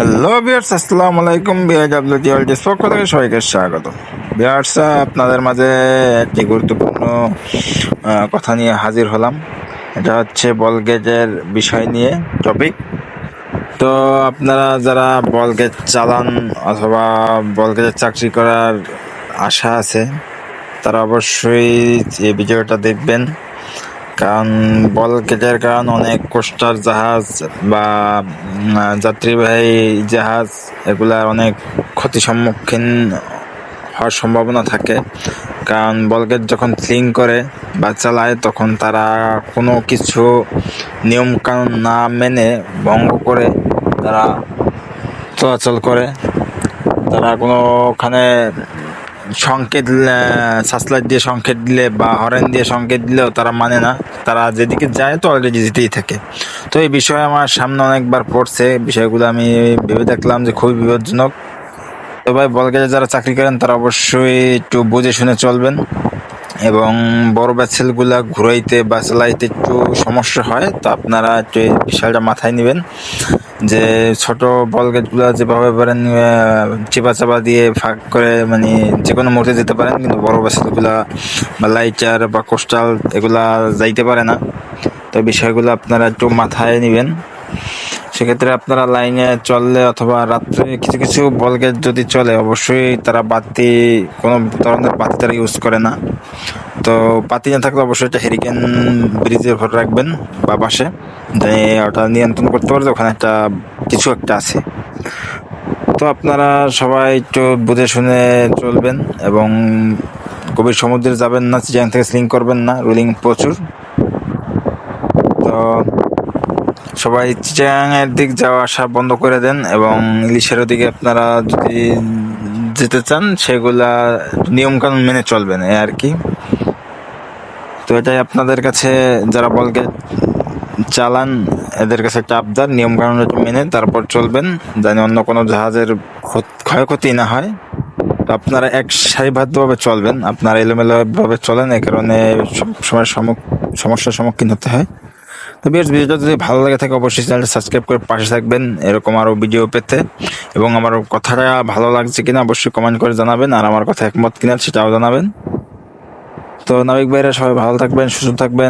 Hello viewers, আসসালামু আলাইকুম। বিআইডব্লিউটিএলটি পক্ষ থেকে সবাইকে স্বাগত। ভিউয়ার্স, আপনাদের মাঝে একটি গুরুত্বপূর্ণ কথা নিয়ে হাজির হলাম। এটা হচ্ছে বল গেজের বিষয় নিয়ে টপিক। তো আপনারা যারা বল গেজ চালান অথবা বল গেজের চাকরি করার আশা আছে, তারা অবশ্যই এই ভিডিওটা দেখবেন। কারণ বল গেজের কারণ অনেক কোস্টার জাহাজ বা যাত্রীবাহী জাহাজ এগুলার অনেক ক্ষতির সম্মুখীন হওয়ার সম্ভাবনা থাকে। কারণ বল গেজ যখন ফ্লিং করে বা চালায় তখন তারা কোনো কিছু নিয়মকানুন না মেনে ভঙ্গ করে তারা চলাচল করে। তারা কোনো ওখানে সংকেত সার্চলাইট দিয়ে সংকেত দিলে বা হরেন দিয়ে সংকেত দিলেও তারা মানে না। তারা যেদিকে যায় তো অলরেডি যেতেই থাকে। তো এই বিষয়ে আমার সামনে অনেকবার পড়ছে, বিষয়গুলো আমি ভেবে দেখলাম যে খুবই বিপজ্জনক। তো ভাই, বল গেজে যারা চাকরি করেন তারা অবশ্যই একটু বুঝে শুনে চলবেন এবং বড় ভেসেলগুলা ঘুরাইতে বা চালাইতে একটু সমস্যা হয়। তো আপনারা একটু এই বিষয়টা মাথায় নেবেন যে ছোট বল গেজগুলো যেভাবে পারেন চেপা চাপা দিয়ে ফাঁক করে মানে যে কোনো মুহূর্তে যেতে পারেন, কিন্তু বড় ভেসেলগুলা বা লাইটার বা কোস্টাল এগুলা যাইতে পারে না। তো বিষয়গুলো আপনারা একটু মাথায় নেবেন। সেক্ষেত্রে আপনারা লাইনে চললে অথবা রাত্রে কিছু কিছু বল গেজ যদি চলে, অবশ্যই তারা বাতি, কোনো ধরনের বাতি তারা ইউজ করে না। তো বাতি না থাকলে অবশ্যই একটা হেরিকেন ব্রিজের ভর রাখবেন বা পাশে, যে ওটা নিয়ন্ত্রণ করতে পারে ওখানে একটা কিছু একটা আছে। তো আপনারা সবাই একটু বুঝে শুনে চলবেন এবং গভীর সমুদ্রে যাবেন না, চিটাং থেকে স্লিং করবেন না, রুলিং প্রচুর। তো সবাই চিটাংয়ের দিক যাওয়া আসা বন্ধ করে দেন এবং ইলিশের দিকে আপনারা যদি যেতে চান সেগুলা নিয়মকানুন মেনে চলবেন, এই আর কি। তো এটাই আপনাদের কাছে, যারা বল গেজ চালান এদের কাছে একটা আবদার, নিয়মকানুন একটু মেনে তারপর চলবেন, যেন অন্য কোনো জাহাজের ক্ষয়ক্ষতি না হয়। তো আপনারা এক সারিবদ্ধভাবে চলবেন, আপনারা এলোমেলোভাবে চলেন, এই কারণে সবসময় সমস্যার সম্মুখীন হতে হয়। তো ভিডিওটা যদি ভালো লাগে থাকে অবশ্যই চ্যানেলটা সাবস্ক্রাইব করে পাশে থাকবেন এরকম আরও ভিডিও পেতে। এবং আমার কথাটা ভালো লাগছে কিনা অবশ্যই কমেন্ট করে জানাবেন, আর আমার কথা একমত কিনা সেটাও জানাবেন। তো নাবিক ভাইরা সবাই ভালো থাকবেন, সুস্থ থাকবেন।